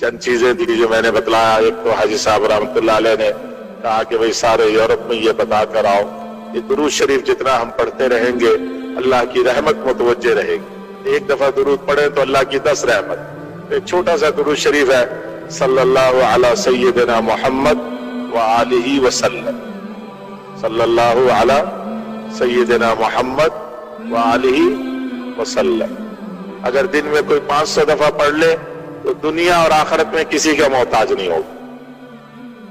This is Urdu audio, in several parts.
چند چیزیں تھی جو میں نے بتلایا. ایک تو حاجی صاحب رحمۃ اللہ علیہ نے کہا کہ بھئی سارے یورپ میں یہ بتا کر آؤ کہ درود شریف جتنا ہم پڑھتے رہیں گے اللہ کی رحمت متوجہ رہے گی. ایک دفعہ درود پڑھیں تو اللہ کی 10 رحمت. ایک چھوٹا سا درود شریف ہے, صلی اللہ علی سیدنا محمد وآلہ وسلم, صلی اللہ علی سیدنا محمد وآلہ وسلم. اگر دن میں کوئی 500 دفعہ پڑھ لے تو دنیا اور آخرت میں کسی کا محتاج نہیں ہوگا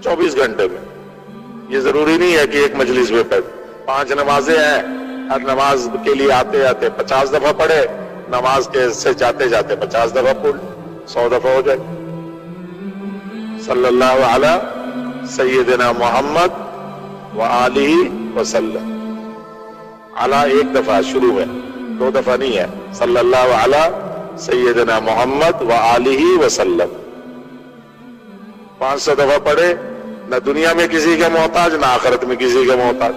24 گھنٹے میں. یہ ضروری نہیں ہے کہ ایک مجلس میں پڑھ. 5 نمازیں ہیں, ہر نماز کے لیے آتے آتے 50 دفعہ پڑھے, نماز کے سے جاتے جاتے 50 دفعہ پڑھ, 100 دفعہ ہو جائے. صلی اللہ علی سیدنا محمد وآلہ وسلم. علی ایک دفعہ شروع میں, 2 دفعہ نہیں ہے. صلی اللہ علی سیدنا محمد وآلہ وسلم 500 دفعہ پڑھے, نہ دنیا میں کسی کا محتاج نہ آخرت میں کسی کا محتاج.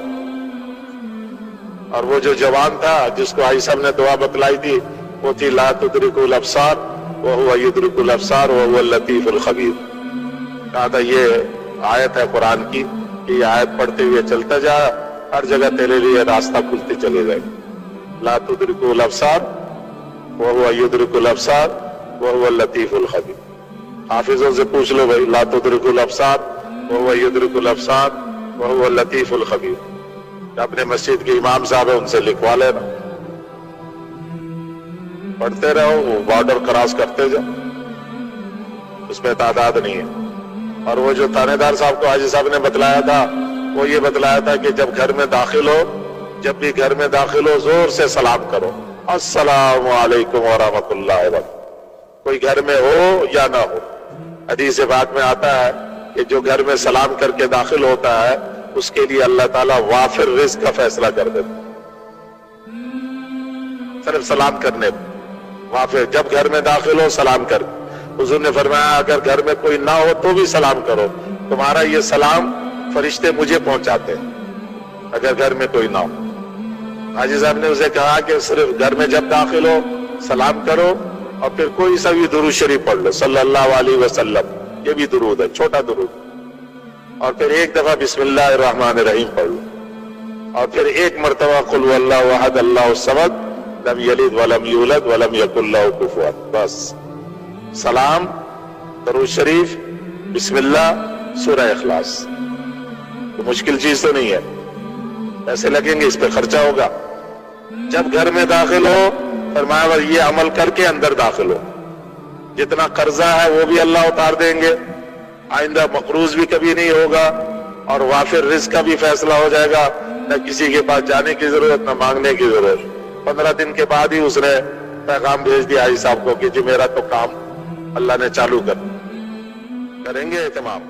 اور وہ جو جوان تھا جس کو حاجی صاحب نے دعا بتلائی تھی وہ تھی لا تدرک الابصار وہو یدرک الابصار وہو اللطیف الخبیر. کہا تھا یہ آیت ہے قرآن کی کہ یہ آیت پڑھتے ہوئے چلتا جا, ہر جگہ تیرے لیے راستہ کھلتے چلے جائے. لا تدرک الابصار وہو یدرک الابصار وہو اللطیف الخبیر. حافظوں سے پوچھ لو بھائی, لا تدرک الابصار وہو یدرک الابصار وہو اللطیف الخبیر. اپنے مسجد کے امام صاحب ہیں ان سے لکھوا لینا, پڑھتے رہو, وہ بارڈر کراس کرتے جاؤ, اس میں تعداد نہیں ہے. اور وہ جو تانے دار صاحب کو حاجی صاحب نے بتلایا تھا وہ یہ بتلایا تھا کہ جب گھر میں داخل ہو, جب بھی گھر میں داخل ہو زور سے سلام کرو, السلام علیکم ورحمۃ اللہ وبرکاتہ. کوئی گھر میں ہو یا نہ ہو. حدیث پاک میں آتا ہے کہ جو گھر میں سلام کر کے داخل ہوتا ہے اس کے لیے اللہ تعالیٰ وافر رزق کا فیصلہ کر دیتا. صرف سلام کرنے وافر, جب گھر میں داخل ہو سلام کر. حضور نے فرمایا اگر گھر میں کوئی نہ ہو تو بھی سلام کرو, تمہارا یہ سلام فرشتے مجھے پہنچاتے ہیں اگر گھر میں کوئی نہ ہو. حاجی صاحب نے اسے کہا کہ صرف گھر میں جب داخل ہو سلام کرو اور پھر کوئی سا بھی درود شریف پڑھ لو, صلی اللہ علیہ وسلم. یہ بھی درود ہے, چھوٹا درود. اور پھر ایک دفعہ بسم اللہ الرحمن الرحیم پڑھ لو, اور پھر ایک مرتبہ قل هو اللہ احد اللہ الصمد لم یلد ولم یولد ولم یکن لہ کفوا احد. بس سلام, درود شریف, بسم اللہ, سورہ اخلاص. تو مشکل چیز تو نہیں ہے. پیسے لگیں گے, اس پہ خرچہ ہوگا. جب گھر میں داخل ہو فرمایا یہ عمل کر کے اندر داخل ہو. جتنا قرضہ ہے وہ بھی اللہ اتار دیں گے, آئندہ مقروض بھی کبھی نہیں ہوگا, اور وافر رزق کا بھی فیصلہ ہو جائے گا. نہ کسی کے پاس جانے کی ضرورت, نہ مانگنے کی ضرورت. 15 دن کے بعد ہی اس نے پیغام بھیج دیا حاجی صاحب کو کہ جی میرا تو کام اللہ نے چالو کریں گے اہتمام.